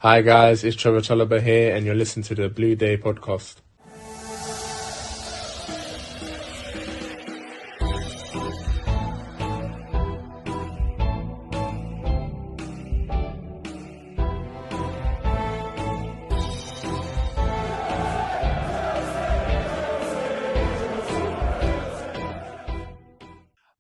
Hi guys, it's Trevor Tolliver here, and you're listening to the Blue Day podcast.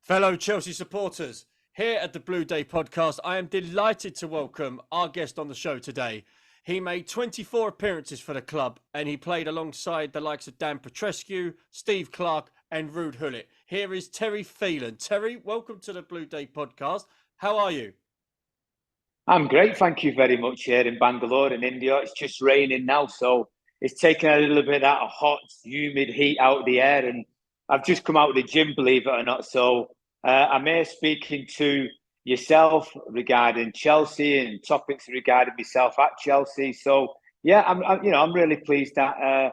Fellow Chelsea supporters, here at the Blue Day podcast, I am delighted to welcome our guest on the show today. He made 24 appearances for the club and he played alongside the likes of Dan Petrescu, Steve Clarke and Ruud Gullit. Here is Terry Phelan. Terry, welcome to the Blue Day podcast. How are you? I'm great, thank you very much here in Bangalore in India. It's just raining now, so it's taken a little bit of that hot, humid heat out of the air. And I've just come out of the gym, believe it or not. So I'm here speaking to yourself regarding Chelsea and topics regarding myself at Chelsea. So yeah, I'm really pleased that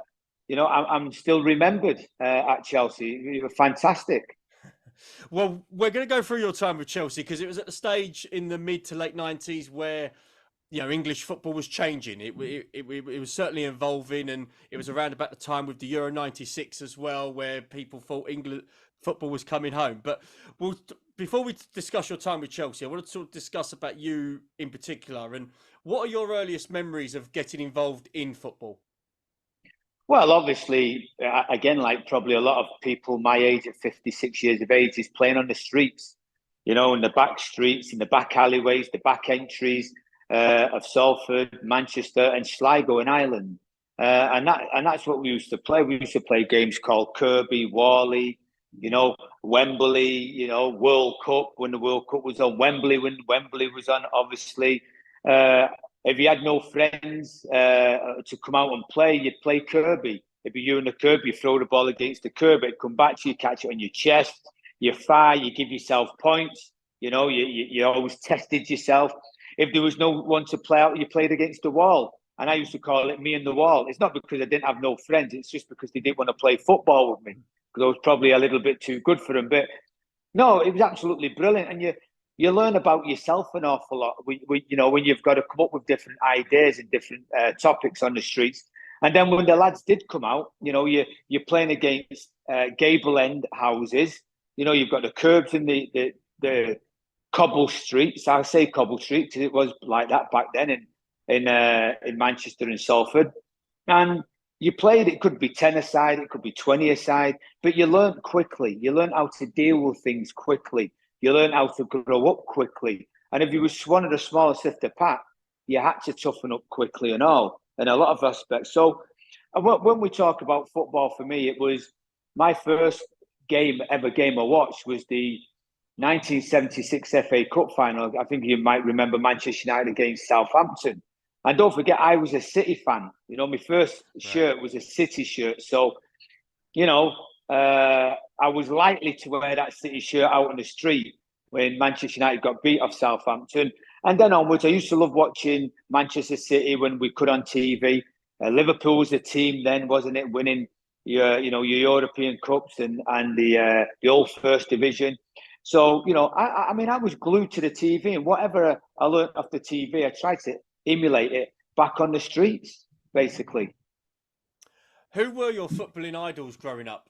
I'm still remembered at Chelsea. You were fantastic. Well, we're going to go through your time with Chelsea because it was at the stage in the mid to late 90s where English football was changing. It was certainly evolving, and it was around about the time with the Euro '96 as well, where people thought England football was coming home. But before we discuss your time with Chelsea, I want to sort of discuss about you in particular, and what are your earliest memories of getting involved in football? Well, obviously, again, like probably a lot of people my age at 56 years of age, is playing on the streets, in the back streets, in the back alleyways, the back entries of Salford, Manchester, and Sligo in Ireland. And that's what we used to play. We used to play games called Kirby, Whalley, Wembley, World Cup, when the World Cup was on Wembley, when Wembley was on, obviously. If you had no friends to come out and play, you'd play Kirby. It'd be you and the Kirby, you throw the ball against the Kirby, it'd come back to you, catch it on your chest, you fire, you give yourself points. You always tested yourself. If there was no one to play out, you played against the wall. And I used to call it me and the wall. It's not because I didn't have no friends. It's just because they didn't want to play football with me, because I was probably a little bit too good for them. But no, it was absolutely brilliant. And you learn about yourself an awful lot. When you've got to come up with different ideas and different topics on the streets. And then when the lads did come out, you're playing against gable end houses. You've got the curbs in the cobble streets. I say cobble street because it was like that back then in Manchester and Salford. And you played, it could be 10 aside, it could be 20 aside, but you learn quickly. You learn how to deal with things quickly. You learn how to grow up quickly. And if you was one of the smallest of the pack, you had to toughen up quickly and all, in a lot of aspects. So when we talk about football, for me, it was my first game I watched was the 1976 FA Cup final. I think you might remember Manchester United against Southampton. And don't forget, I was a City fan. My first shirt was a City shirt. So, I was likely to wear that City shirt out on the street when Manchester United got beat off Southampton. And then onwards, I used to love watching Manchester City when we could on TV. Liverpool was the team then, wasn't it, winning your European Cups and the old First Division. So, I was glued to the TV, and whatever I learned off the TV, I tried to emulate it back on the streets, basically. Who were your footballing idols growing up?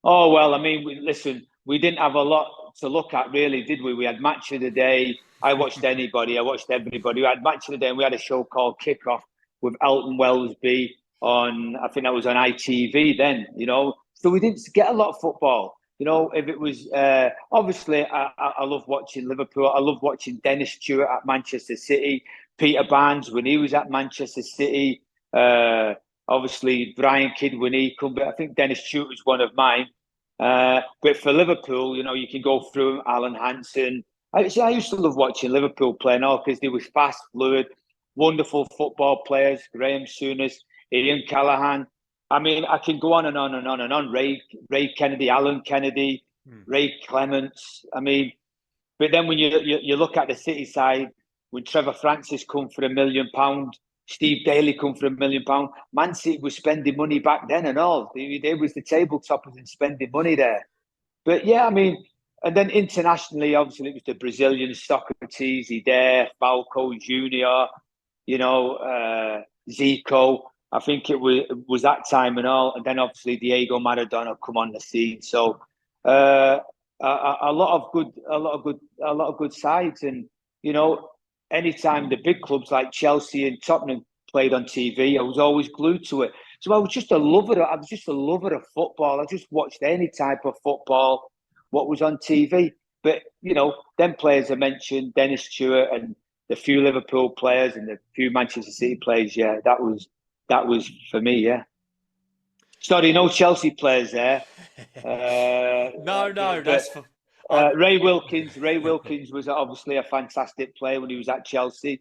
Oh, well, listen, we didn't have a lot to look at, really, did we? We had Match of the Day. I watched anybody. I watched everybody. We had Match of the Day, and we had a show called Kickoff with Elton Wellesby on, I think that was on ITV then, So we didn't get a lot of football. If it was, obviously, I love watching Liverpool. I love watching Dennis Stewart at Manchester City, Peter Barnes when he was at Manchester City, obviously Brian Kidd when he come back. I think Dennis Stewart was one of mine. But for Liverpool, you can go through Alan Hansen. I used to love watching Liverpool playing all because they was fast, fluid, wonderful football players. Graham Souness, Ian Callaghan. I can go on and on and on and on. Ray Kennedy, Alan Kennedy, Ray Clements. But then when you look at the City side, when Trevor Francis come for £1 million, Steve Daly come for £1 million, Man City was spending money back then and all. They was the table toppers and spending money there. But yeah, and then internationally, obviously, it was the Brazilian Socrates, there, Falco Junior, Zico. I think it was that time and all, and then obviously Diego Maradona come on the scene. So a lot of good sides, and anytime the big clubs like Chelsea and Tottenham played on TV, I was always glued to it. So I was just a lover. I was just a lover of football. I just watched any type of football, what was on TV. But them players I mentioned, Dennis Stewart and the few Liverpool players and the few Manchester City players. Yeah, that was for me. Yeah. Sorry, no Chelsea players there. No, that's for. Ray Wilkins was obviously a fantastic player when he was at Chelsea.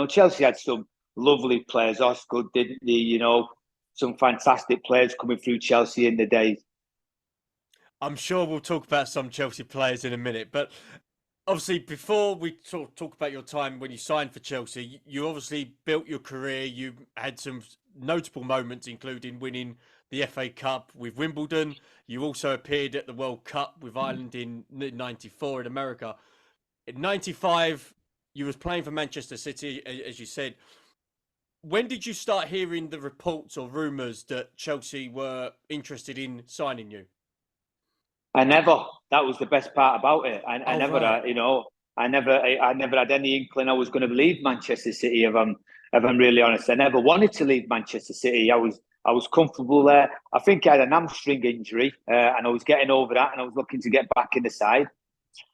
Chelsea had some lovely players. Osgood, didn't they? Some fantastic players coming through Chelsea in the days. I'm sure we'll talk about some Chelsea players in a minute, but obviously before we talk about your time when you signed for Chelsea, you obviously built your career. You had some notable moments, including winning the FA Cup with Wimbledon. You also appeared at the World Cup with Ireland in '94 in America. In '95, you was playing for Manchester City, as you said. When did you start hearing the reports or rumours that Chelsea were interested in signing you? That was the best part about it. I never had any inkling I was going to leave Manchester City. If I'm really honest, I never wanted to leave Manchester City. I was comfortable there. I think I had an hamstring injury, and I was getting over that, and I was looking to get back in the side.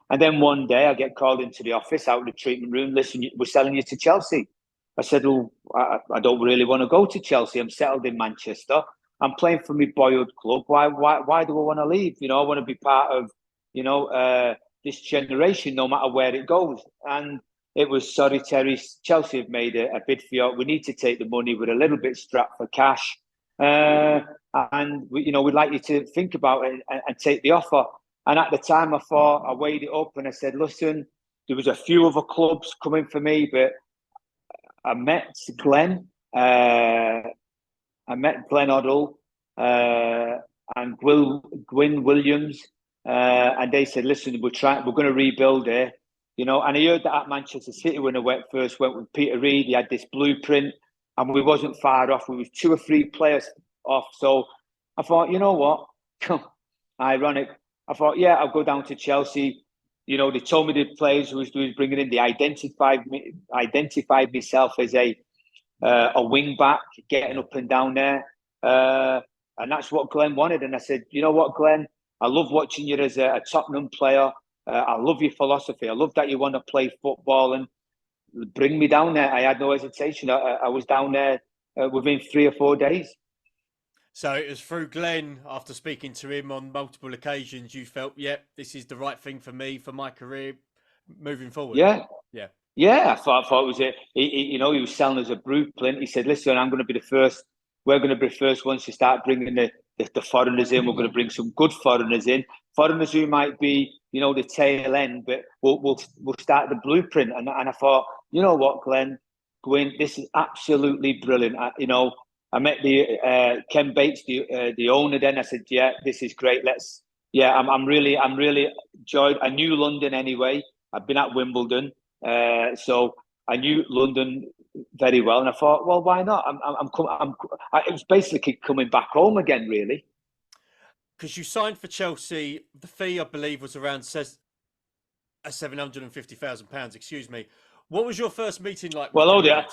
And then one day I get called into the office out of the treatment room. Listen, we're selling you to Chelsea. I said, well, I don't really want to go to Chelsea. I'm settled in Manchester. I'm playing for my boyhood club. Why do I want to leave? I want to be part of, this generation, no matter where it goes. And it was, sorry, Terry, Chelsea have made a bid for you. We need to take the money. We're a little bit strapped for cash. And we'd like you to think about it and take the offer. And at the time, I weighed it up and I said, listen, there was a few other clubs coming for me, but I met Glenn Hoddle and Gwyn Williams, and they said, "Listen, we're going to rebuild here." And I heard that at Manchester City when I first went with Peter Reid, he had this blueprint, and we wasn't far off. We was 2 or 3 players off. So I thought, you know what? Ironic. I thought, yeah, I'll go down to Chelsea. They told me the players who was bringing in. They identified myself as a wing back, getting up and down there. And that's what Glenn wanted. And I said, you know what, Glenn? I love watching you as a Tottenham player. I love your philosophy. I love that you want to play football, and bring me down there. I had no hesitation. I was down there within 3 or 4 days. So it was through Glenn, after speaking to him on multiple occasions, you felt, yep, this is the right thing for me, for my career moving forward. Yeah. Yeah. I thought it was he was selling us a blueprint. He said, listen, we're going to be the first ones to start bringing the foreigners in. We're going to bring some good foreigners in. Foreigners who might be, the tail end, but we'll start the blueprint. And I thought, you know what, Gwyn, this is absolutely brilliant. I met the Ken Bates, the owner. Then I said, yeah, this is great. I'm really enjoyed. I knew London anyway. I've been at Wimbledon. So I knew London very well, and I thought, well, why not? It was basically coming back home again, really. Because you signed for Chelsea, the fee I believe was around £750,000. Excuse me. What was your first meeting like? Well,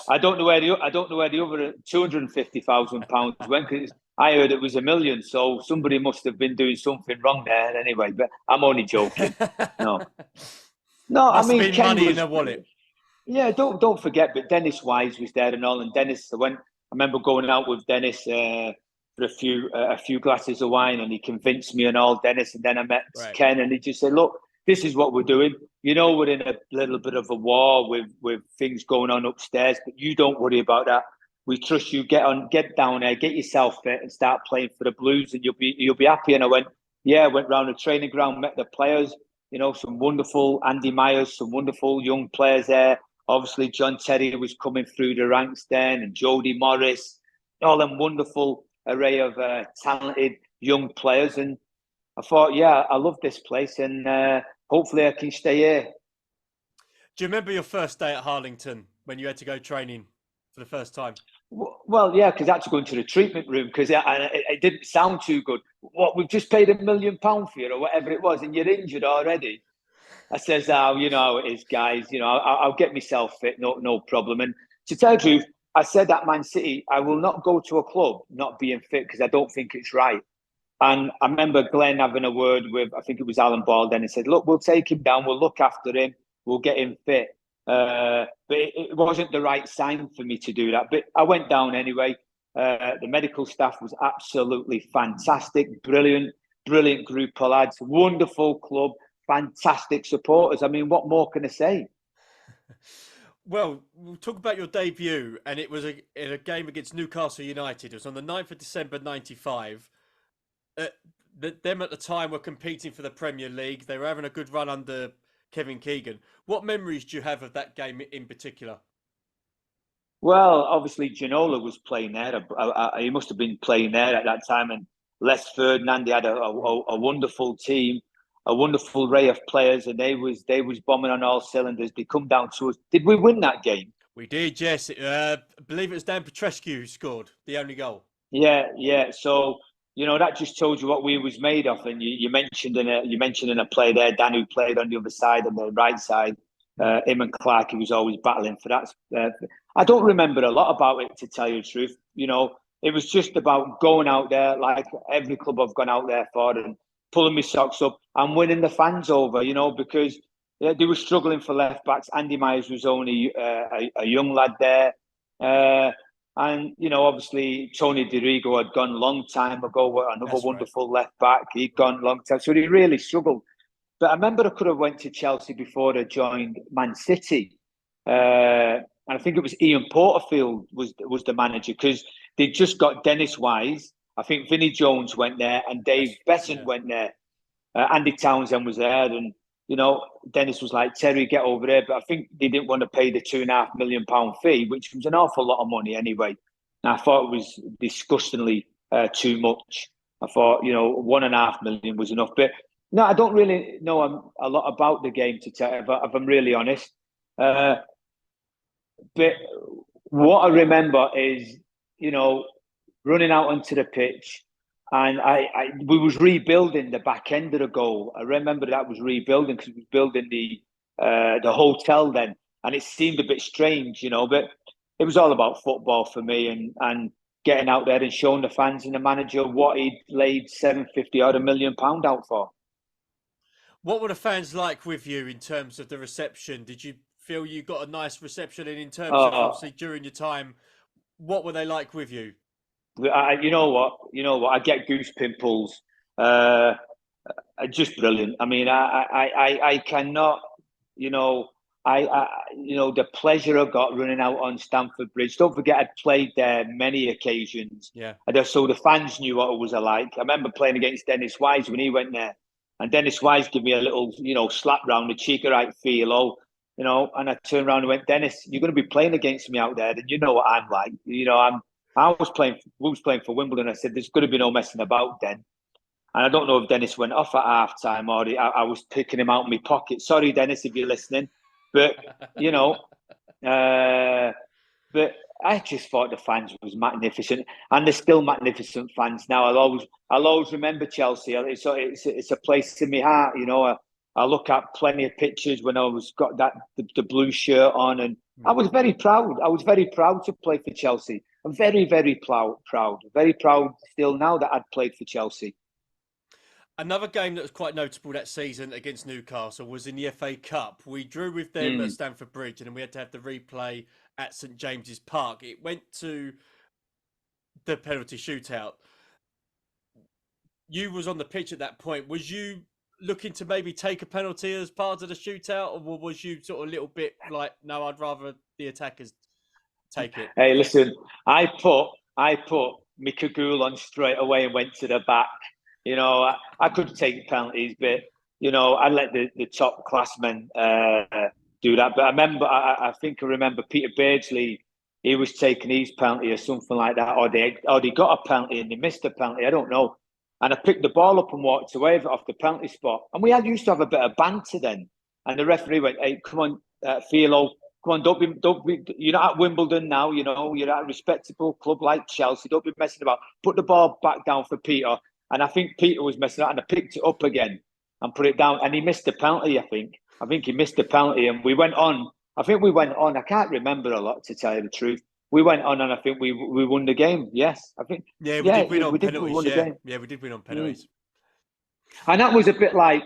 I don't know where the other £250,000 went. Cause I heard it was $1 million, so somebody must have been doing something wrong there. Anyway, but I'm only joking. No. Must have been money in a wallet. Yeah, don't forget. But Dennis Wise was there and all, and Dennis. I remember going out with Dennis for a few glasses of wine, and he convinced me and all, Dennis. And then I met Ken, and he just said, "Look, this is what we're doing. We're in a little bit of a war with things going on upstairs, but you don't worry about that. We trust you. Get down there, get yourself fit, and start playing for the Blues, and you'll be happy." And I went, yeah. I went round the training ground, met the players. Some wonderful Andy Myers, some wonderful young players there. Obviously, John Terry was coming through the ranks then, and Jody Morris, all them wonderful array of talented young players. And I thought, yeah, I love this place. And hopefully I can stay here. Do you remember your first day at Harlington when you had to go training for the first time? Well, yeah, because I had to go into the treatment room because it didn't sound too good. What, we've just paid £1 million for you or whatever it was, and you're injured already. I says, "Oh, you know how it is, guys. You know, I'll get myself fit, no problem." And to tell the truth, I said at Man City, I will not go to a club not being fit because I don't think it's right. And I remember Glenn having a word with, I think it was Alan Ball then, and said, "Look, we'll take him down, we'll look after him, we'll get him fit." But it wasn't the right sign for me to do that. But I went down anyway. The medical staff was absolutely fantastic, brilliant group of lads, wonderful club, fantastic supporters. I mean, what more can I say? Well, we'll talk about your debut, and it was in a game against Newcastle United. It was on the 9th of December 95. Them at the time were competing for the Premier League. They were having a good run under Kevin Keegan. What memories do you have of that game in particular? Well, obviously, Ginola was playing there. He must have been playing there at that time. And Les Ferdinand, they had a wonderful team, a wonderful array of players, and they was bombing on all cylinders. They come down to us. Did we win that game? We did, yes. I believe it was Dan Petrescu who scored the only goal. Yeah. So that just told you what we was made of. And you mentioned in a play there, Dan, who played on the other side, on the right side. Him and Clark, he was always battling for that. I don't remember a lot about it, to tell you the truth. It was just about going out there, like every club I've gone out there for, and pulling my socks up and winning the fans over. Because they were struggling for left backs. Andy Myers was only a young lad there. And, obviously, Tony DiRigo had gone a long time ago, another wonderful left back. He'd gone a long time. So he really struggled. But I remember I could have went to Chelsea before I joined Man City. And I think it was Ian Porterfield was the manager, because they just got Dennis Wise. I think Vinnie Jones went there and Dave Besant went there. Andy Townsend was there. And, Dennis was like, "Terry, get over there." But I think they didn't want to pay the £2.5 million fee, which was an awful lot of money anyway. And I thought it was disgustingly too much. I thought, £1.5 million was enough. But no, I don't really know a lot about the game, to tell you, if I'm really honest. But what I remember is, running out onto the pitch, and we was rebuilding the back end of the goal. I remember that was rebuilding, because we was building the hotel then, and it seemed a bit strange, but it was all about football for me, and getting out there and showing the fans and the manager what he'd laid £750 odd £1 million out for. What were the fans like with you in terms of the reception? Did you feel you got a nice reception? And in terms of, obviously, during your time, what were they like with you? You know what? I get goose pimples. Just brilliant. I mean, I cannot, the pleasure I got running out on Stamford Bridge. Don't forget, I'd played there many occasions. Yeah. And so the fans knew what it was like. I remember playing against Dennis Wise when he went there. And Dennis Wise gave me a little, slap round the cheek, right, feel, and I turned around and went, "Dennis, you're going to be playing against me out there, and you know what I'm like. We was playing for Wimbledon." I said, "There's going to be no messing about then." And I don't know if Dennis went off at half time, or I was picking him out of my pocket. Sorry, Dennis, if you're listening. But, but I just thought the fans was magnificent, and they're still magnificent fans now. I'll always remember Chelsea. It's a place in my heart. I look at plenty of pictures when I got the blue shirt on, and I was very proud. I was very proud to play for Chelsea. I'm very, very proud. Very proud still now that I'd played for Chelsea. Another game that was quite notable that season against Newcastle was in the FA Cup. We drew with them at Stamford Bridge, and then we had to have the replay at St James's Park. It went to the penalty shootout. You was on the pitch at that point. Was you looking to maybe take a penalty as part of the shootout, or was you sort of a little bit like, "No, I'd rather the attackers take it"? Hey, listen, I put Mika Gould on straight away and went to the back. I could take penalties, but I let the top classmen do that. But I think I remember Peter Beardsley. He was taking his penalty or something like that, or they got a penalty and they missed a penalty. I don't know. And I picked the ball up and walked away off the penalty spot. And we used to have a bit of banter then. And the referee went, "Hey, come on, Philo, come on, don't be. You're not at Wimbledon now. You know, you're at a respectable club like Chelsea. Don't be messing about. Put the ball back down for Peter." And I think Peter was messing up, and I picked it up again and put it down. And he missed the penalty. I think he missed the penalty, and we went on. I think we went on. I can't remember a lot, to tell you the truth. We went on, and I think we won the game. Yes, I think. Yeah, we did win on penalties. We won the game. Yeah, we did win on penalties. And that was a bit like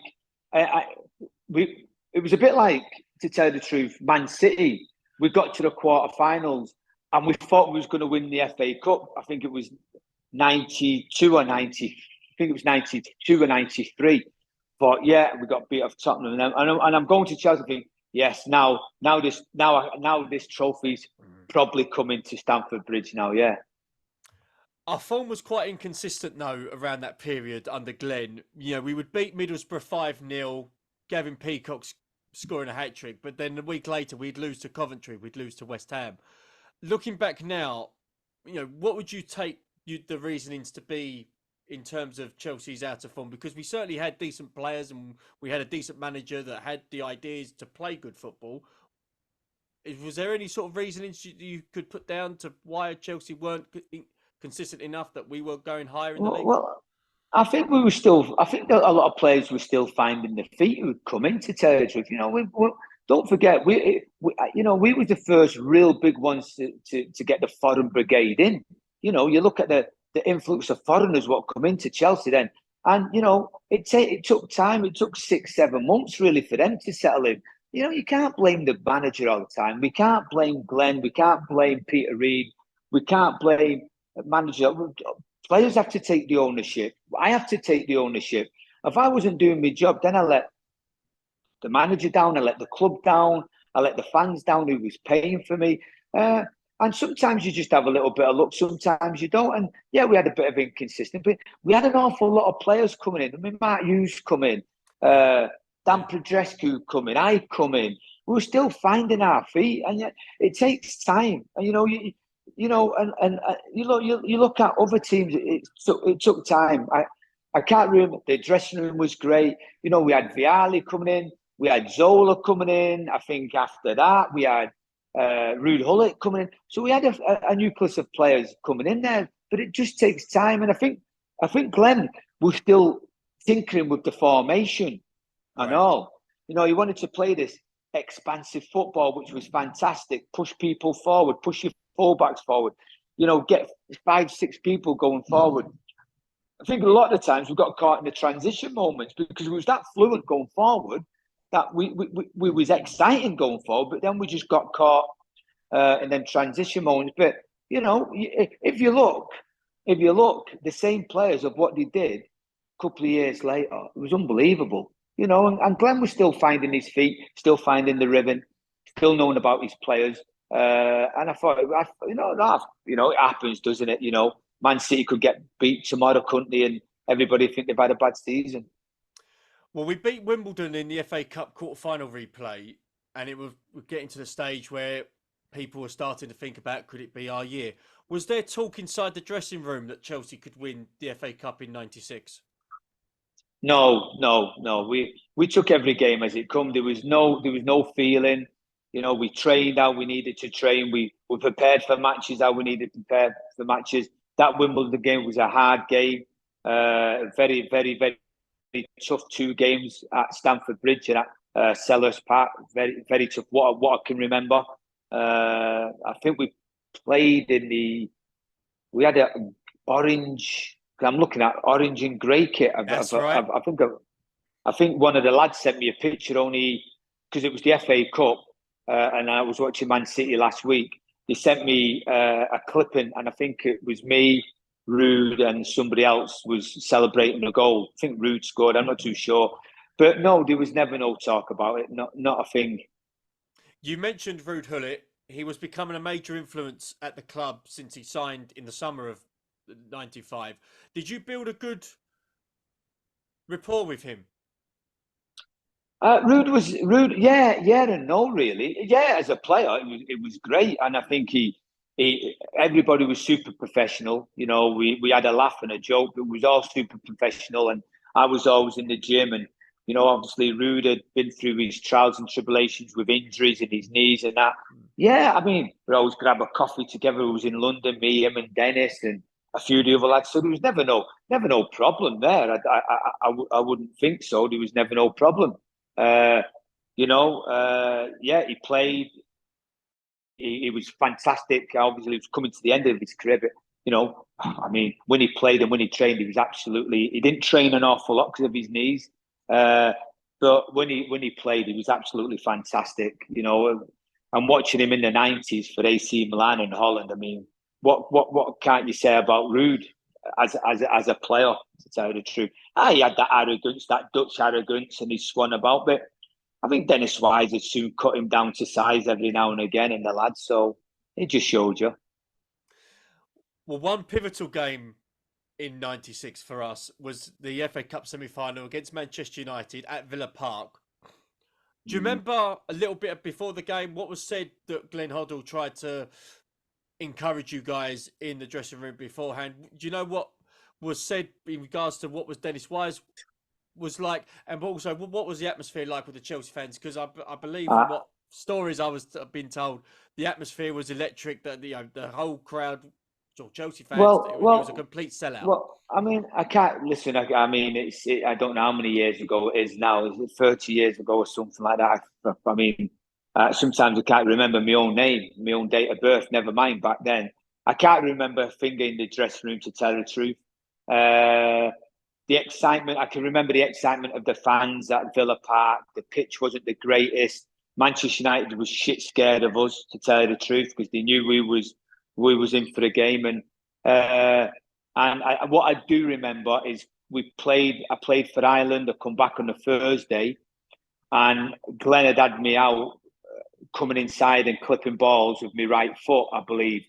it was a bit like, to tell you the truth, Man City. We got to the quarterfinals, and we thought we was going to win the FA Cup. I think it was 92 or 90. I think it was 92 or 93. But yeah, we got beat off Tottenham, and I'm going to Chelsea. I think, yes, now this trophy's probably coming to Stamford Bridge now. Yeah. Our form was quite inconsistent, though, around that period under Glenn. You know, we would beat Middlesbrough 5-0, Gavin Peacock scoring a hat-trick, but then a week later we'd lose to Coventry, we'd lose to West Ham. Looking back now, you know, what would you take the reasonings to be in terms of Chelsea's out of form? Because we certainly had decent players and we had a decent manager that had the ideas to play good football. Was there any sort of reasonings you could put down to why Chelsea weren't consistent enough that we were going higher in the league? Well, I think I think that a lot of players were still finding their feet who'd come into territory. You know, don't forget, we were the first real big ones to get the foreign brigade in. You know, you look at the influx of foreigners what come into Chelsea then. And, you know, it took time. It took 6-7 months really for them to settle in. You know, you can't blame the manager all the time. We can't blame Glenn. We can't blame Peter Reid. We can't blame manager. Players have to take the ownership. I have to take the ownership. If I wasn't doing my job, then I let the manager down. I let the club down. I let the fans down who was paying for me. And sometimes you just have a little bit of luck. Sometimes you don't. And yeah, we had a bit of inconsistency, but we had an awful lot of players coming in. I mean, Mark Hughes come in, Dan Pedrescu come in, I come in. We were still finding our feet, and yet it takes time. And you look at other teams. It took time. I can't remember. The dressing room was great. You know, we had Vialli coming in. We had Zola coming in. I think after that we had Ruud Gullit coming in. So we had a nucleus of players coming in there. But it just takes time. And I think Glenn was still tinkering with the formation and all. You know, he wanted to play this expansive football, which was fantastic. Push people forward, push your fullbacks forward. You know, get 5-6 people going forward. I think a lot of the times we got caught in the transition moments because it was that fluent going forward that we was exciting going forward, but then we just got caught in them transition moments. But you know, if you look, the same players of what they did a couple of years later, it was unbelievable. You know, and Glenn was still finding his feet, still finding the rhythm, still knowing about his players. And I thought, it happens, doesn't it? You know, Man City could get beat tomorrow, couldn't they? And everybody think they've had a bad season. Well, we beat Wimbledon in the FA Cup quarter-final replay, and we're getting to the stage where people were starting to think about, could it be our year? Was there talk inside the dressing room that Chelsea could win the FA Cup in '96? No. We took every game as it come. There was no feeling. You know, we trained how we needed to train. We were prepared for matches how we needed to prepare for matches. That Wimbledon game was a hard game. Very, very, very tough 2 games at Stamford Bridge and at Selhurst Park. Very, very tough. What I can remember. I think we played we had an orange. I'm looking at orange and grey kit. That's right. I think one of the lads sent me a picture only because it was the FA Cup, and I was watching Man City last week. They sent me a clipping, and I think it was me, Ruud, and somebody else was celebrating a goal. I think Ruud scored. I'm not too sure, but no, there was never no talk about it. Not a thing. You mentioned Ruud Gullit. He was becoming a major influence at the club since he signed in the summer of '95. Did you build a good rapport with him? Ruud, yeah and no, really. Yeah, as a player, it was great, and I think he everybody was super professional. You know, we had a laugh and a joke, but it was all super professional. And I was always in the gym. And, you know, obviously Rude had been through his trials and tribulations with injuries in his knees and that. Yeah, I mean, we always grab a coffee together. We was in London, me, him and Dennis and a few of the other lads. So there was never no problem there. I wouldn't think so. There was never no problem. You know, yeah, he played. He was fantastic. Obviously, he was coming to the end of his career, but you know, I mean, when he played and when he trained, he was absolutely. He didn't train an awful lot because of his knees, but when he played, he was absolutely fantastic. You know, and watching him in the '90s for AC Milan and Holland, I mean, what can't you say about Rude as a player? To tell you the truth, he had that arrogance, that Dutch arrogance, and he swung about, but I think Dennis Wise had soon cut him down to size every now and again in the lads, so it just showed you. Well, one pivotal game in '96 for us was the FA Cup semi-final against Manchester United at Villa Park. Do you remember a little bit before the game what was said that Glenn Hoddle tried to encourage you guys in the dressing room beforehand? Do you know what was said in regards to what was Dennis Wise was like, and also what was the atmosphere like with the Chelsea fans? Because I believe from what stories I was been told, the atmosphere was electric. That the whole crowd, or Chelsea fans, it was a complete sellout. Well, I mean, I can't listen. I mean, I don't know how many years ago it is now. Is it 30 years ago or something like that? I mean, sometimes I can't remember my own name, my own date of birth. Never mind back then. I can't remember a finger in the dressing room, to tell the truth. The excitement, I can remember the excitement of the fans at Villa Park. The pitch wasn't the greatest. Manchester United was shit scared of us, to tell you the truth, because they knew we was in for the game. And what I do remember is I played for Ireland. I come back on a Thursday, and Glenn had me out coming inside and clipping balls with my right foot, I believe.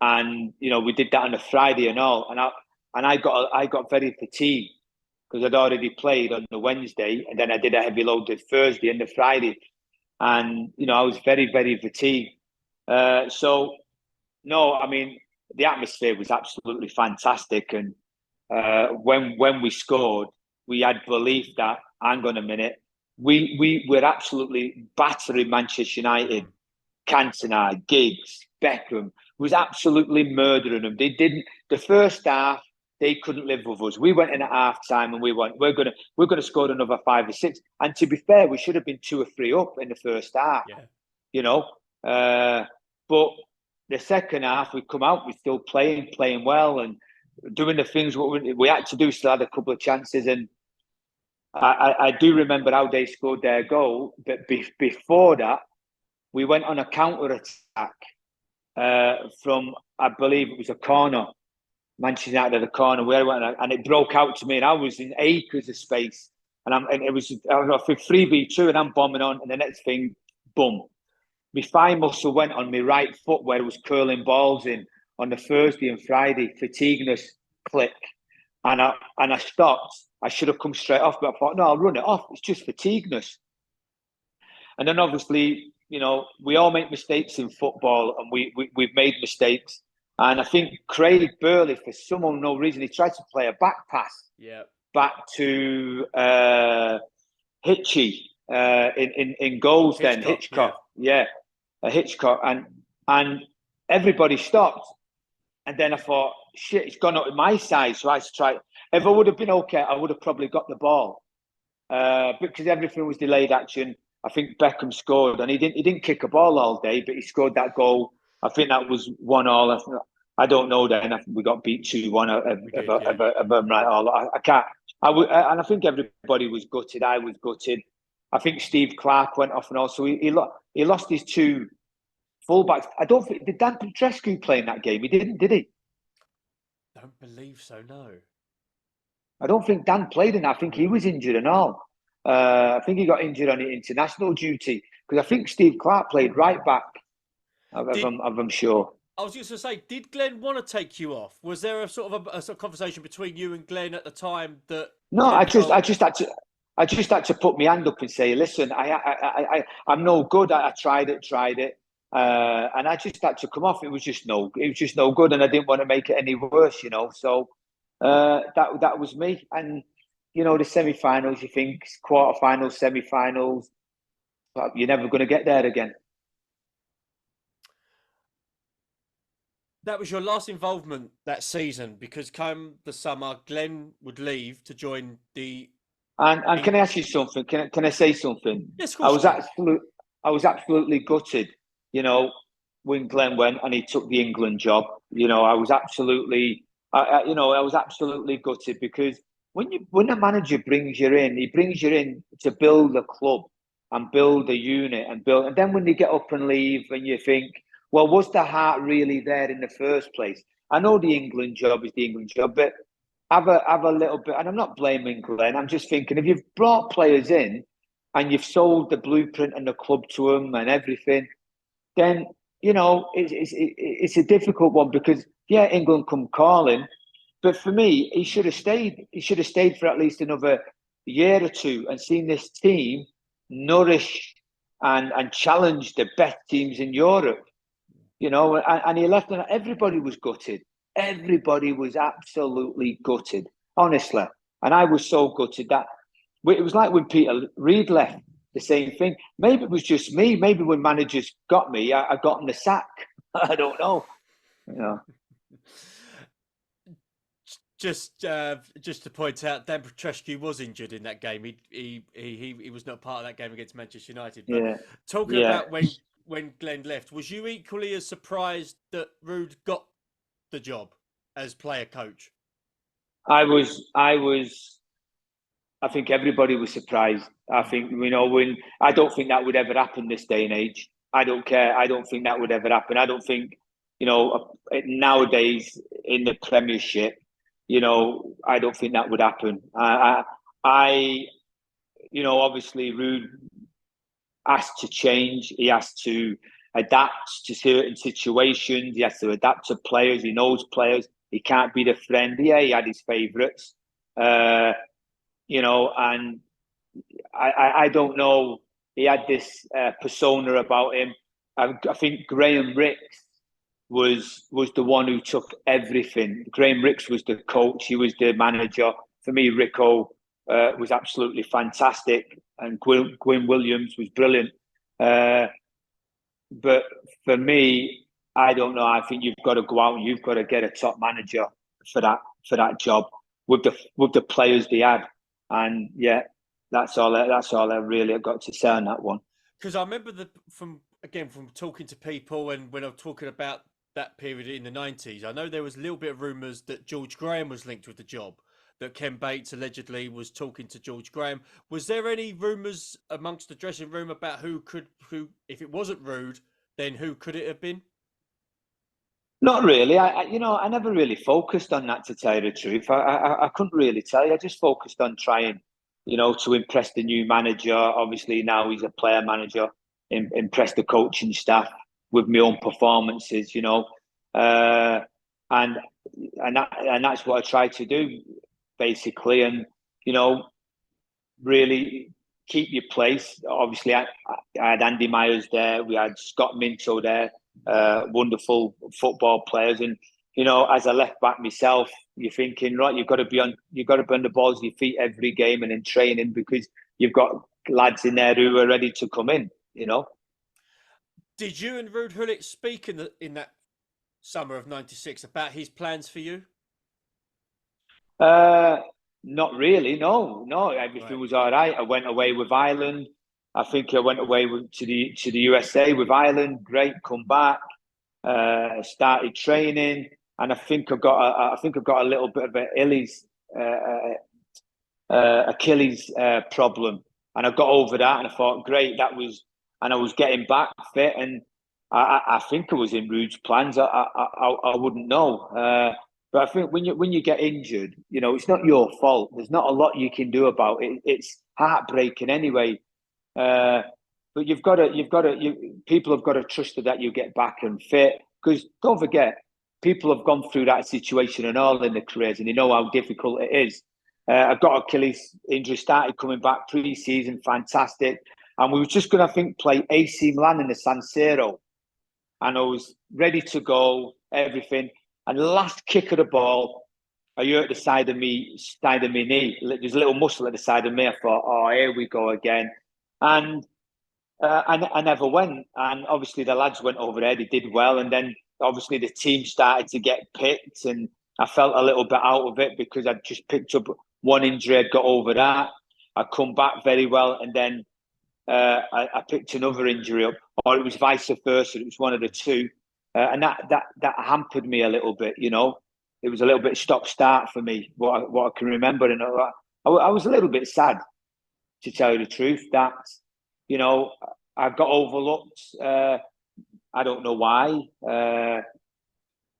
And you know, we did that on a Friday and all. And I got very fatigued because I'd already played on the Wednesday, and then I did a heavy load the Thursday and the Friday, and you know I was very, very fatigued. So no, I mean the atmosphere was absolutely fantastic, and when we scored, we had belief that, hang on a minute, we were absolutely battering Manchester United. Cantona, Giggs, Beckham was absolutely murdering them. They didn't. The first half, they couldn't live with us. We went in at half time and we went, we're gonna score another 5 or 6. And to be fair, we should have been 2 or 3 up in the first half. Yeah. You know, but the second half we come out, we're still playing well and doing the things what we had to do. Still had a couple of chances, and I do remember how they scored their goal. But before that, we went on a counter attack from, I believe it was a corner. Manchester United at the corner where I went, and it broke out to me, and I was in acres of space, and it was 3v2, and I'm bombing on, and the next thing, boom, my thigh muscle went on my right foot where it was curling balls in on the Thursday and Friday, fatigueness, click, and I stopped. I should have come straight off, but I thought, no, I'll run it off. It's just fatigueness, and then obviously, you know, we all make mistakes in football, and we've made mistakes. And I think Craig Burley, for some unknown reason, he tried to play a back pass back to Hitchy in goals. Hitchcock, Hitchcock, and everybody stopped. And then I thought, shit, it's gone up to my side, so I had to try. If I would have been okay, I would have probably got the ball, because everything was delayed action. I think Beckham scored, and he didn't kick a ball all day, but he scored that goal. I think that was 1-1. I don't know then. I think we got beat 2-1. If I'm right, I can't. And I think everybody was gutted. I was gutted. I think Steve Clark went off, and also he lost his 2 fullbacks. I don't think, did Dan Petrescu play in that game? He didn't, did he? Don't believe so. No. I don't think Dan played in that. I think he was injured and all. I think he got injured on international duty, because I think Steve Clark played right back. I'm sure. I was just going to say, did Glenn want to take you off? Was there a sort of a conversation between you and Glenn at the time that? No, I just had to put my hand up and say, listen, I'm no good. I tried it. and I just had to come off. It was just no good, and I didn't want to make it any worse, So that was me. And the semi-finals, you think quarterfinals, semi-finals, but you're never going to get there again. That was your last involvement that season, because come the summer, Glenn would leave to join the. And can I ask you something? Can I say something? Yes, of course. I was absolutely gutted, when Glenn went and he took the England job. I was absolutely, I was absolutely gutted, because when a manager brings you in, he brings you in to build a club and build a unit and then when you get up and leave, and you think, well, was the heart really there in the first place? I know the England job is the England job, but have a little bit, and I'm not blaming Glenn. I'm just thinking, if you've brought players in and you've sold the blueprint and the club to them and everything, then it's a difficult one, because England come calling, but for me, he should have stayed. He should have stayed for at least another year or two and seen this team nourish and challenge the best teams in Europe. And he left, and everybody was gutted. Everybody was absolutely gutted, honestly. And I was so gutted that it was like when Peter Reid left, the same thing. Maybe it was just me. Maybe when managers got me, I got in the sack. I don't know. Just to point out, Dan Petrescu was injured in that game. He was not part of that game against Manchester United. But talking about when Glenn left, was you equally as surprised that Ruud got the job as player coach? I was. I think everybody was surprised. I think, when I don't think that would ever happen this day and age. I don't care. I don't think that would ever happen. I don't think, nowadays in the Premiership, I don't think that would happen. Obviously Ruud has to change. He has to adapt to certain situations. He has to adapt to players. He knows players. He can't be the friend. Yeah, he had his favourites. And I don't know. He had this persona about him. I think Graham Ricks was the one who took everything. Graham Ricks was the coach. He was the manager. For me, Rico was absolutely fantastic, and Gwyn Williams was brilliant. But for me, I don't know. I think you've got to go out and you've got to get a top manager for that job with the players they had. And that's all I really got to say on that one. Because I remember from talking to people, and when I'm talking about that period in the 90s, I know there was a little bit of rumours that George Graham was linked with the job, that Ken Bates allegedly was talking to George Graham. Was there any rumours amongst the dressing room about who, if it wasn't Ruud, then who could it have been? Not really. I never really focused on that, to tell you the truth. I couldn't really tell you. I just focused on trying, to impress the new manager. Obviously now he's a player manager, impress the coaching staff with my own performances, and that's what I tried to do, basically, and really keep your place. Obviously, I had Andy Myers there, we had Scott Minto there, wonderful football players, and as a left back myself, you're thinking, right, you've got to be on the balls of your feet every game and in training, because you've got lads in there who are ready to come in. Did you and Ruud Gullit speak in that summer of '96 about his plans for you? Not really. No. Everything was all right. I went away with Ireland. I think I went away to the USA with Ireland. Great, come back. Started training, and I think I've got a little bit of Achilles problem, and I got over that, and I thought, great, and I was getting back fit, and I think it was in Ruud's plans. I wouldn't know, but I think when you get injured, it's not your fault. There's not a lot you can do about it. It's heartbreaking anyway. But people have got to trust that you get back and fit, because don't forget, people have gone through that situation and all in their careers, and they know how difficult it is. I've got Achilles injury, started coming back pre-season, fantastic. And we were just going to, I think, play AC Milan in the San Siro. and I was ready to go, everything. And the last kick of the ball, I hurt the side of me knee. There's a little muscle at the side of me. I thought, oh, here we go again. And I never went. And obviously the lads went over there. They did well. And then obviously the team started to get picked. And I felt a little bit out of it because I'd just picked up one injury. I'd got over that. I come back very well. And then I picked another injury up. Or it was vice versa. It was one of the two. And that hampered me a little bit, you know. It was a little bit stop-start for me, what I can remember. And I was a little bit sad, to tell you the truth, that, you know, I got overlooked. I don't know why. And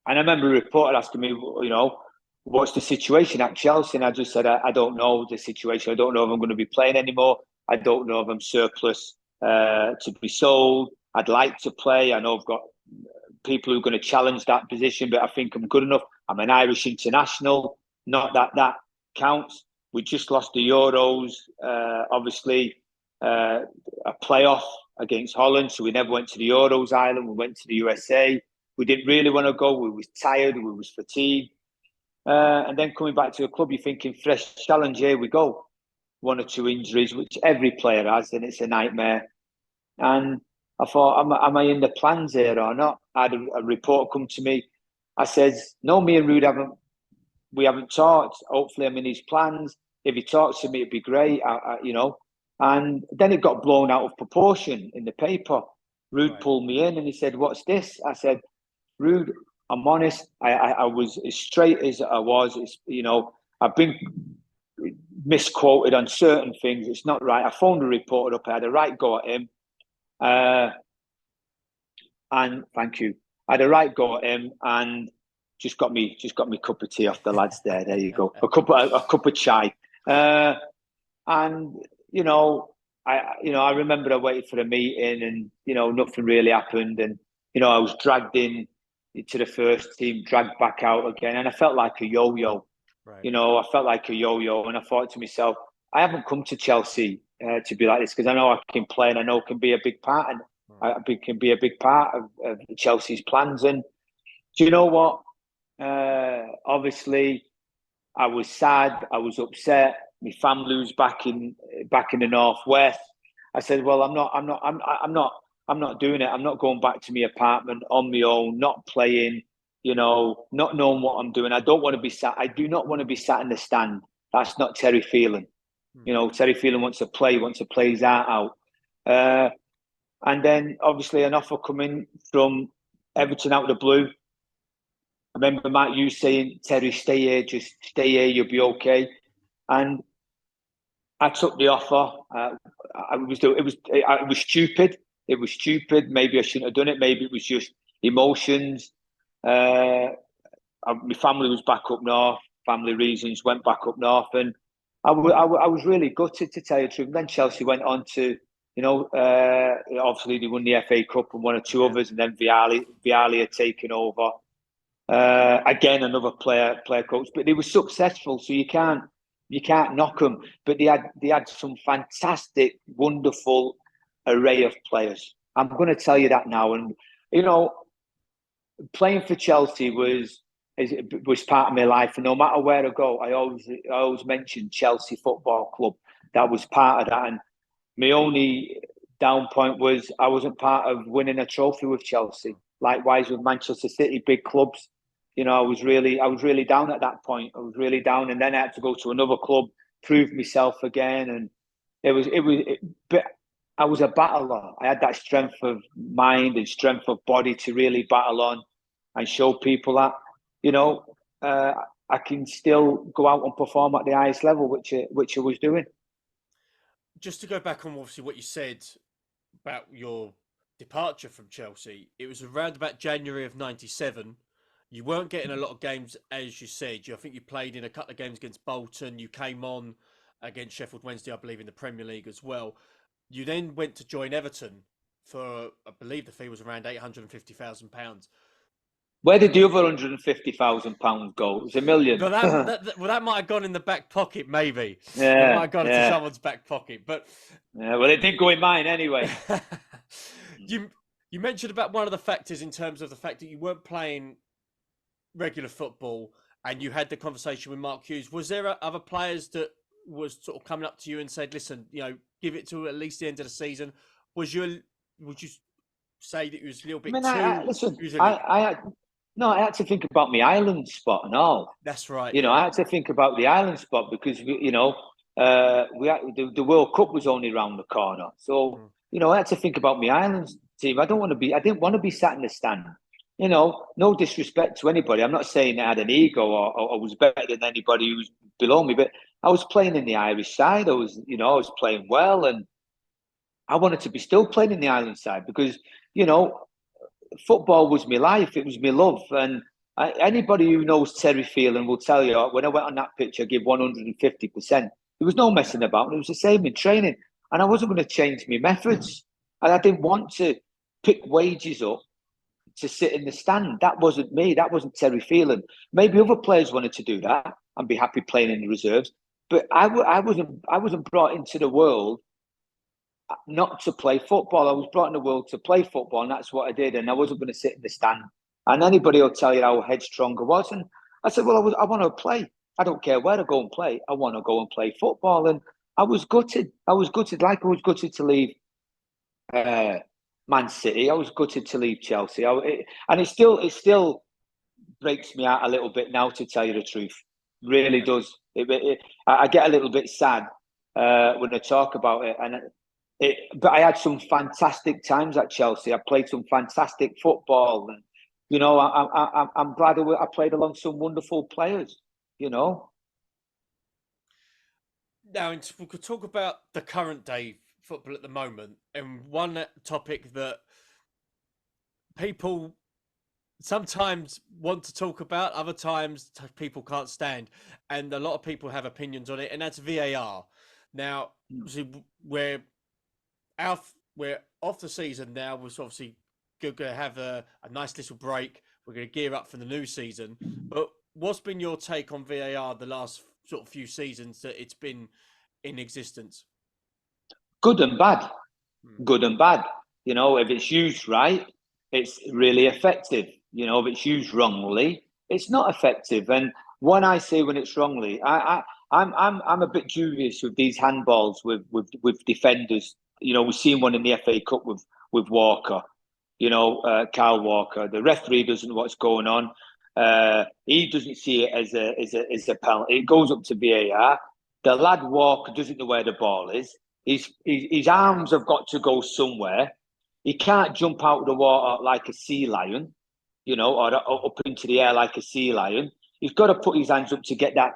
I remember a reporter asking me, you know, what's the situation at Chelsea? And I just said, I don't know the situation. I don't know if I'm going to be playing anymore. I don't know if I'm surplus to be sold. I'd like to play. I know I've got people who are going to challenge that position, but I think I'm good enough. I'm an Irish international. Not that counts. We just lost the Euros, obviously, a playoff against Holland, so we never went to the Euros island. We went to the USA. We didn't really want to go. We was tired. We was fatigued. And then coming back to the club, you're thinking, fresh challenge, here we go. 1 or 2 injuries, which every player has, and it's a nightmare. And I thought, am I in the plans here or not? I had a report come to me. I says, no, me and Ruud haven't talked. Hopefully I'm in his plans. If he talks to me, it'd be great, you know. And then it got blown out of proportion in the paper. Ruud pulled me in and he said, what's this? I said, Ruud, I'm honest. I was as straight as I was. It's, you know, I've been misquoted on certain things. It's not right. I phoned the reporter up. I had a right go at him. And thank you. I had a right go at him and just got me cup of tea off the lads there. There you go. A cup of chai. And you know, I remember I waited for a meeting and, you know, nothing really happened. And, you know, I was dragged in to the first team, dragged back out again. And I felt like a yo-yo. Right. You know, I felt like a yo-yo. And I thought to myself, I haven't come to Chelsea to be like this, because I know I can play and I know I can be a big part, and I can be a big part of Chelsea's plans. And do you know what? Obviously, I was sad. I was upset. My family was back in the northwest. I said, "Well, I'm not doing it. I'm not going back to my apartment on my own, not playing. You know, not knowing what I'm doing. I don't want to be sat. I do not want to be sat in the stand. That's not Terry Phelan. You know, Terry Phelan wants to play his heart out. And then obviously an offer coming from Everton out of the blue. I remember Matt, you saying, Terry, stay here, just stay here, you'll be okay. And I took the offer. It was stupid. It was stupid. Maybe I shouldn't have done it. Maybe it was just emotions. My family was back up north. Family reasons, went back up north, and I was really gutted, to tell you the truth. And then Chelsea went on to, you know, obviously they won the FA Cup and 1 or 2 others, and then Vialli had taken over. Again, another player coach, but they were successful, so you can't knock them. But they had some fantastic, wonderful array of players. I'm going to tell you that now. And you know, playing for Chelsea was part of my life, and no matter where I go, I always mention Chelsea Football Club. That was part of that. And my only down point was I wasn't part of winning a trophy with Chelsea. Likewise with Manchester City, big clubs. You know, I was really down at that point. I was really down, and then I had to go to another club, prove myself again, and but I was a battler. I had that strength of mind and strength of body to really battle on and show people that, you know, I can still go out and perform at the highest level, which I was doing. Just to go back on obviously what you said about your departure from Chelsea, it was around about January of '97. You weren't getting a lot of games, as you said. I think you played in a couple of games against Bolton. You came on against Sheffield Wednesday, I believe, in the Premier League as well. You then went to join Everton for, I believe the fee was around £850,000. Where did the other £150,000 go? It was $1 million. Well, that might have gone in the back pocket, maybe. Yeah, it might have gone into someone's back pocket, but well, it didn't go in mine anyway. You mentioned about one of the factors in terms of the fact that you weren't playing regular football and you had the conversation with Mark Hughes. Was there other players that was sort of coming up to you and said, listen, give it to at least the end of the season? Would you say that it was a little bit listen, I had to think about my island spot and all. That's right. I had to think about the island spot because the World Cup was only around the corner. So I had to think about my island team. I didn't want to be sat in the stand. No disrespect to anybody. I'm not saying I had an ego or was better than anybody who's below me, but I was playing in the Irish side. I was playing well, and I wanted to be still playing in the Ireland side because football was my life. It was my love, and anybody who knows Terry Phelan will tell you when I went on that pitch, I give 150%. There was no messing about. It was the same in training, and I wasn't going to change my methods. And I didn't want to pick wages up to sit in the stand. That wasn't me. That wasn't Terry Phelan. Maybe other players wanted to do that and be happy playing in the reserves, but I wasn't brought into the world not to play football. I was brought in the world to play football, and that's what I did. And I wasn't going to sit in the stand. And anybody will tell you how headstrong I was. And I said, well, I want to play. I don't care where I go and play. I want to go and play football. And I was gutted. Like I was gutted to leave Man City. I was gutted to leave Chelsea. And it still breaks me out a little bit now, to tell you the truth. Really does. I get a little bit sad when I talk about it. But I had some fantastic times at Chelsea. I played some fantastic football, and I'm glad I played along some wonderful players. Now, we could talk about the current day football at the moment, and one topic that people sometimes want to talk about, other times people can't stand, and a lot of people have opinions on it, and that's VAR. Now, we're off the season now. We're obviously going to have a nice little break. We're going to gear up for the new season. But what's been your take on VAR the last sort of few seasons that it's been in existence? Good and bad. Good and bad. If it's used right, it's really effective. If it's used wrongly, it's not effective. And when I say when it's wrongly, I'm a bit dubious with these handballs with defenders. We've seen one in the FA Cup with Walker, Kyle Walker. The referee doesn't know what's going on. He doesn't see it as a penalty. It goes up to VAR. The lad Walker doesn't know where the ball is. His arms have got to go somewhere. He can't jump out of the water like a sea lion, or up into the air like a sea lion. He's got to put his hands up to get that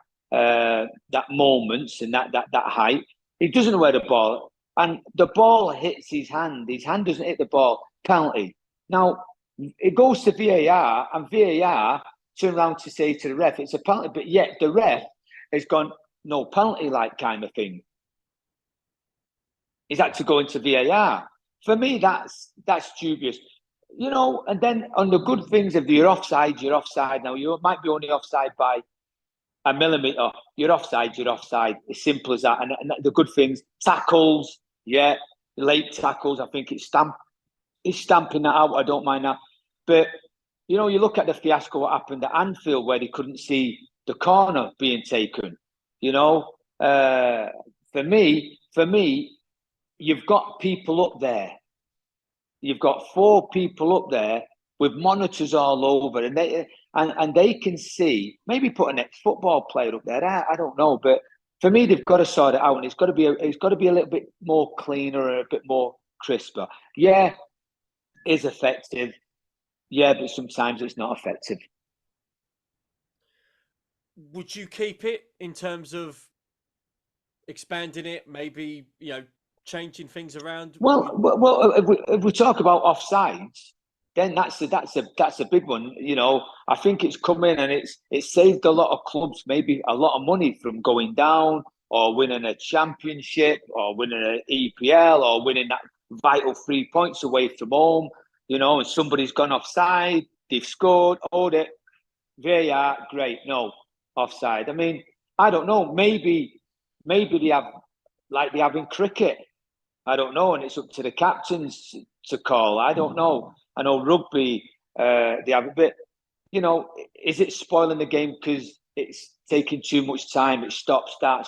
moments and that height. He doesn't know where the ball. And the ball hits his hand. His hand doesn't hit the ball. Penalty. Now, it goes to VAR, and VAR turn around to say to the ref, it's a penalty. But yet the ref has gone, no penalty like kind of thing. Is that to go into VAR? For me, that's dubious. And then on the good things, if you're offside, you're offside. Now, you might be only offside by a millimetre. You're offside, you're offside. As simple as that. And the good things, tackles, late tackles. I think it's stamping that out. I don't mind that. But, you look at the fiasco what happened at Anfield where they couldn't see the corner being taken. For me, you've got people up there. You've got 4 people up there with monitors all over, and they can see. Maybe put an ex-football player up there. I don't know, but for me, they've got to sort it out, and it's got to be a little bit more cleaner and a bit more crisper. Yeah, is effective. Yeah, but sometimes it's not effective. Would you keep it in terms of expanding it? Maybe changing things around. Well, if we talk about offsides, then that's a big one. I think it's come in and it's saved a lot of clubs maybe a lot of money from going down or winning a championship or winning an EPL or winning that vital 3 points away from home. And somebody's gone offside, they've scored, it. VAR, great. No, offside. I mean, I don't know. Maybe they have like they have in cricket. I don't know, and it's up to the captains to call. I don't know. I know rugby, they have a bit, is it spoiling the game because it's taking too much time? It's stop, start.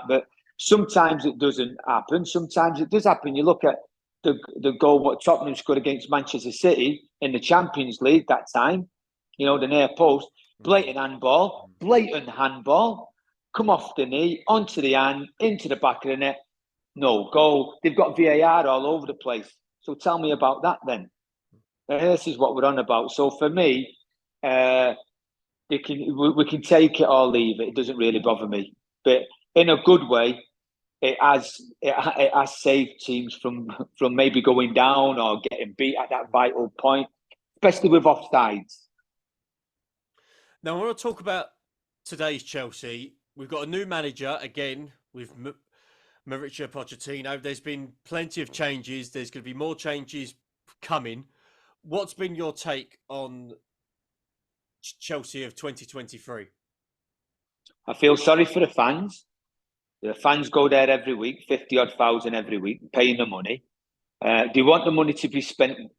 But sometimes it doesn't happen. Sometimes it does happen. You look at the goal what Tottenham scored against Manchester City in the Champions League that time, the near post, blatant handball, come off the knee, onto the hand, into the back of the net, no goal. They've got VAR all over the place. So tell me about that then. This is what we're on about. So for me, we can take it or leave it. It doesn't really bother me. But in a good way, it has saved teams from maybe going down or getting beat at that vital point, especially with offsides. Now, I want to talk about today's Chelsea. We've got a new manager again with Mauricio Pochettino. There's been plenty of changes. There's going to be more changes coming. What's been your take on Chelsea of 2023? I feel sorry for the fans. The fans go there every week, 50-odd thousand every week, paying the money. They want the money to be spent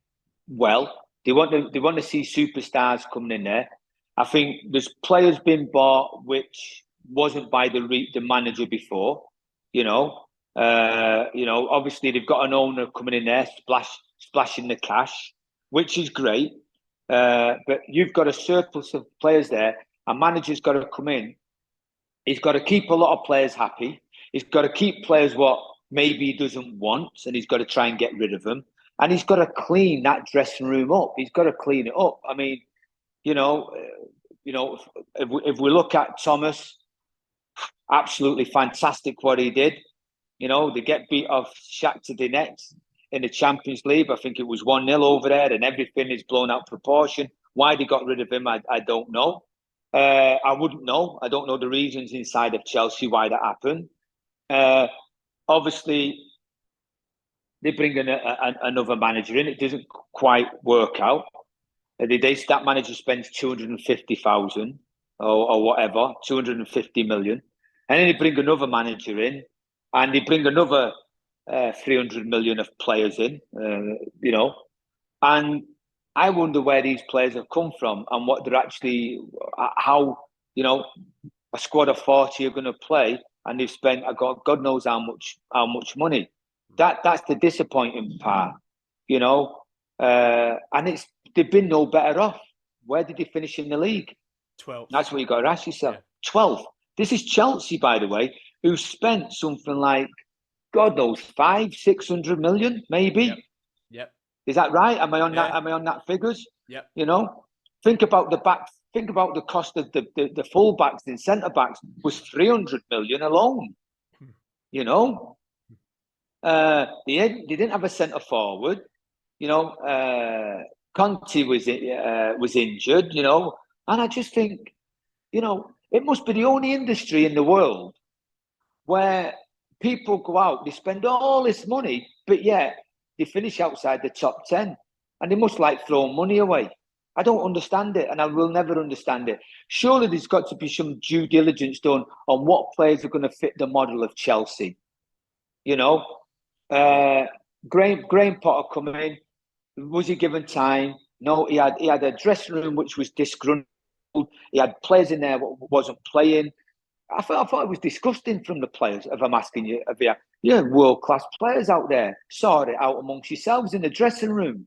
well. They want to see superstars coming in there. I think there's players been bought which wasn't by the manager before. Obviously they've got an owner coming in there, splashing the cash, which is great. But you've got a surplus of players there. A manager's got to come in. He's got to keep a lot of players happy. He's got to keep players what maybe he doesn't want, and he's got to try and get rid of them. And he's got to clean that dressing room up. He's got to clean it up. I mean, if we look at Thomas, absolutely fantastic what he did. They get beat off Shakhtar Donetsk in the Champions League. I think it was 1-0 over there, and everything is blown out of proportion. Why they got rid of him, I don't know. I wouldn't know. I don't know the reasons inside of Chelsea why that happened. Obviously, they bring in another manager in. It doesn't quite work out. That manager spends 250,000 or whatever, 250 million. And then they bring another manager in, and they bring another 300 million of players in, And I wonder where these players have come from and what they're actually, how, a squad of 40 are going to play, and they've spent, God knows how much money. That's the disappointing part, and they've been no better off. Where did they finish in the league? 12th. That's what you got to ask yourself. Yeah. 12th. This is Chelsea, by the way, who spent something like, God knows, 500-600 million, maybe. Yep. Is that right? Am I on that? Am I on that figures? Yep. Think about the back. Think about the cost of the full backs and centre backs was 300 million alone. They didn't have a centre forward. Conte was injured. And I just think, it must be the only industry in the world where people go out, they spend all this money, but yet they finish outside the top 10, and they must like throwing money away. I don't understand it, and I will never understand it. Surely there's got to be some due diligence done on what players are going to fit the model of Chelsea. Graham Potter coming in, was he given time? No, he had a dressing room which was disgruntled. He had players in there who wasn't playing. I thought it was disgusting from the players. If I'm asking you, you have world-class players out there. Sort it out amongst yourselves in the dressing room.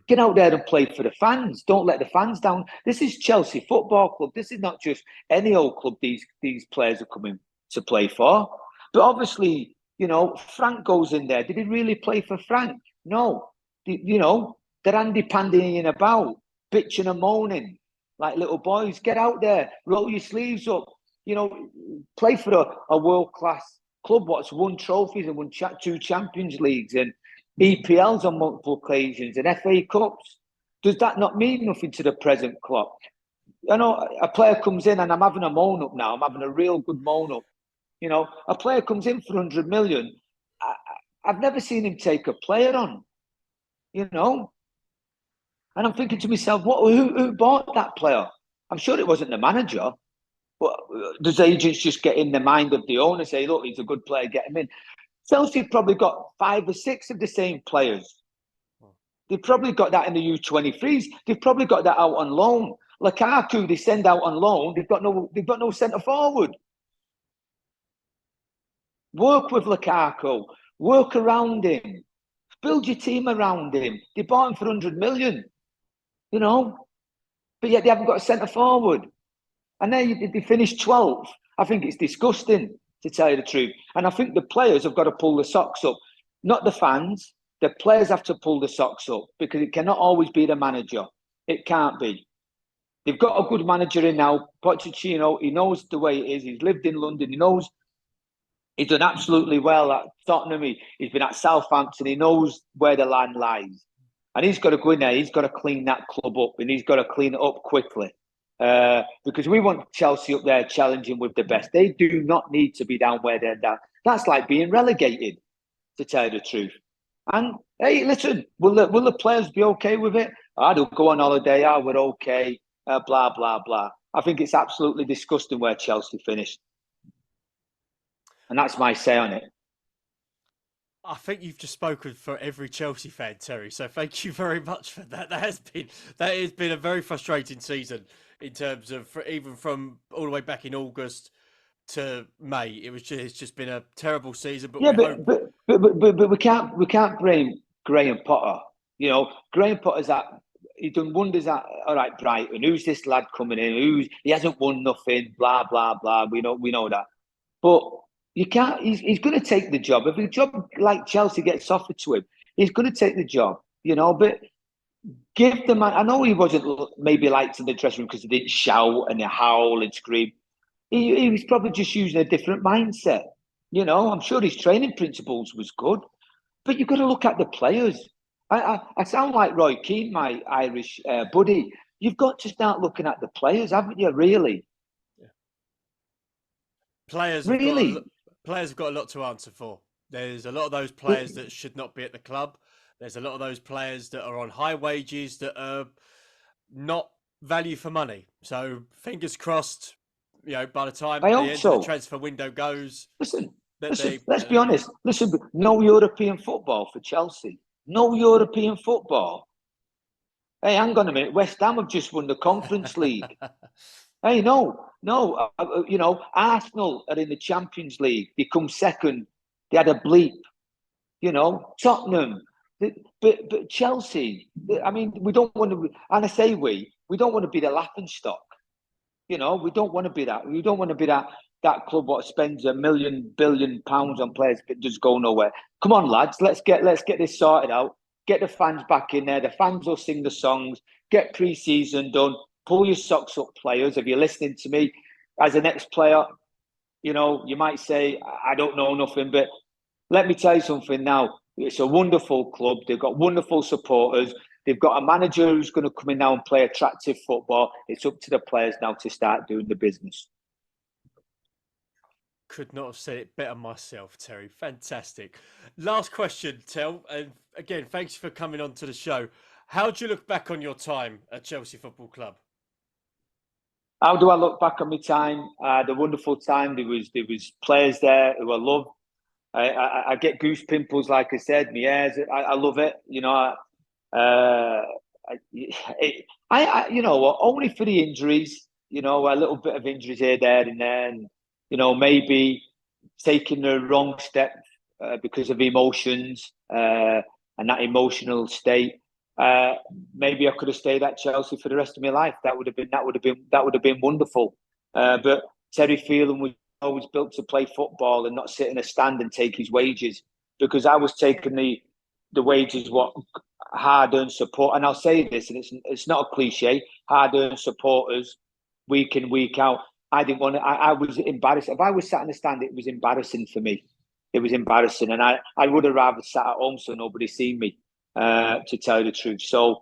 Get out there and play for the fans. Don't let the fans down. This is Chelsea Football Club. This is not just any old club these players are coming to play for. But obviously, Frank goes in there. Did he really play for Frank? No. They're handy-pandying about, bitching and moaning like little boys. Get out there. Roll your sleeves up. Play for a world-class club what's won trophies and won 2 Champions Leagues and EPLs on multiple occasions and FA Cups. Does that not mean nothing to the present club? A player comes in, and I'm having a moan up now. I'm having a real good moan up. A player comes in for 100 million. I've never seen him take a player on, And I'm thinking to myself, who bought that player? I'm sure it wasn't the manager. But does agents just get in the mind of the owner, say, look, he's a good player, get him in? Chelsea probably got 5 or 6 of the same players They've probably got that in the U23s. They've probably got that out on loan. Lukaku, they send out on loan. They've got no centre forward. Work with Lukaku. Work around him. Build your team around him. They bought him for 100 million, but yet they haven't got a centre forward. And then they finished 12th. I think it's disgusting, to tell you the truth. And I think the players have got to pull the socks up. Not the fans. The players have to pull the socks up, because it cannot always be the manager. It can't be. They've got a good manager in now, Pochettino. He knows the way it is. He's lived in London. He knows. He's done absolutely well at Tottenham. He's been at Southampton. He knows where the land lies. And he's got to go in there. He's got to clean that club up, and he's got to clean it up quickly. Because we want Chelsea up there challenging with the best. They do not need to be down where they're down. That's like being relegated, to tell you the truth. And, hey, listen, will the players be okay with it? They'll go on holiday. We're okay. Blah, blah, blah. I think it's absolutely disgusting where Chelsea finished. And that's my say on it. I think you've just spoken for every Chelsea fan, Terry. So thank you very much for that. That has been a very frustrating season in terms of even from all the way back in August to May. It's just been a terrible season. But we can't blame Graham Potter. Graham Potter's he's done wonders at Brighton. Who's this lad coming in? He hasn't won nothing. Blah blah blah. We know that, but. You can't. He's going to take the job. If a job like Chelsea gets offered to him, he's going to take the job. But give the man. I know he wasn't maybe liked in the dressing room because he didn't shout and howl and scream. He was probably just using a different mindset. I'm sure his training principles was good, but you've got to look at the players. I sound like Roy Keane, my Irish buddy. You've got to start looking at the players, haven't you? Really. Yeah. Players have got a lot to answer for. There's a lot of those players that should not be at the club. There's a lot of those players that are on high wages that are not value for money. So fingers crossed, by the time the end of the transfer window goes. Listen, let's be honest. Listen, no European football for Chelsea. No European football. Hey, hang on a minute. West Ham have just won the Conference League. Hey, no. Arsenal are in the Champions League. They come second. They had a bleep. Tottenham. But Chelsea, I mean, we don't want to, and I say we don't want to be the laughing stock. We don't want to be that. We don't want to be that club what spends £1 billion on players but just go nowhere. Come on, lads, let's get this sorted out. Get the fans back in there. The fans will sing the songs. Get pre-season done. Pull your socks up, players. If you're listening to me as an ex-player, you might say, I don't know nothing, but let me tell you something now. It's a wonderful club. They've got wonderful supporters. They've got a manager who's going to come in now and play attractive football. It's up to the players now to start doing the business. Could not have said it better myself, Terry. Fantastic. Last question, Tel. And again, thanks for coming on to the show. How do you look back on your time at Chelsea Football Club? How do I look back on my time? The wonderful time. There was players there who I love. I get goose pimples, like I said. My ears. I love it. Only for the injuries. A little bit of injuries here, there, and there, and maybe taking the wrong step because of emotions and that emotional state. Maybe I could have stayed at Chelsea for the rest of my life. That would have been wonderful. But Terry Phelan was always built to play football and not sit in a stand and take his wages, because I was taking the wages what hard-earned support. And I'll say this, and it's not a cliche. Hard-earned supporters, week in, week out. I didn't want to. I was embarrassed. If I was sat in the stand, it was embarrassing for me. It was embarrassing, and I would have rather sat at home so nobody seen me. To tell you the truth. So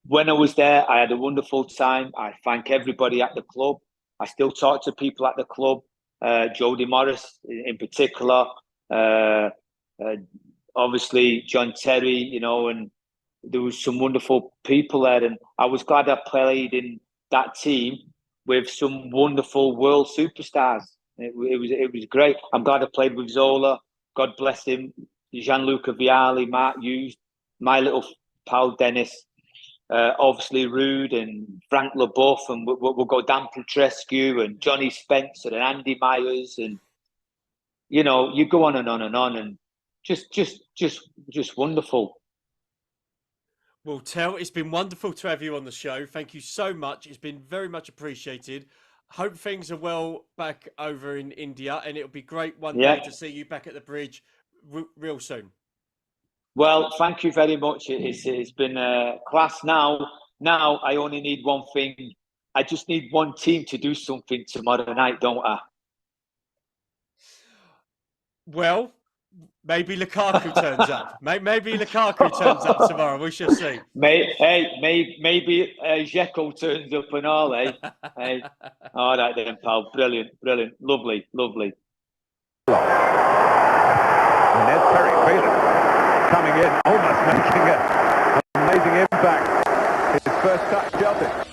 when I was there, I had a wonderful time. I thank everybody at the club. I still talk to people at the club. Jody Morris in particular. Obviously John Terry, and there was some wonderful people there. And I was glad I played in that team with some wonderful world superstars. It was great. I'm glad I played with Zola. God bless him. Gianluca Vialli, Mark Hughes. my little pal Dennis, obviously Rude and Frank LeBuff, and we'll go Dan Petrescu and Johnny Spencer and Andy Myers, and you know, you go on and on and on, and just wonderful. Well, Tel, it's been wonderful to have you on the show. Thank you so much. It's been very much appreciated. Hope things are well back over in India, and it'll be great one day to see you back at the bridge real soon. Well, thank you very much. It's been a class. Now I only need one thing. I just need one team to do something tomorrow night, don't I? Well, maybe Lukaku turns up. Maybe Lukaku turns up tomorrow. We shall see. Maybe Dzeko turns up and all, eh? Hey. All right then, pal. Brilliant. Lovely. And there's Terry Phelan coming in, almost making an amazing impact. His first touch, Chelsea.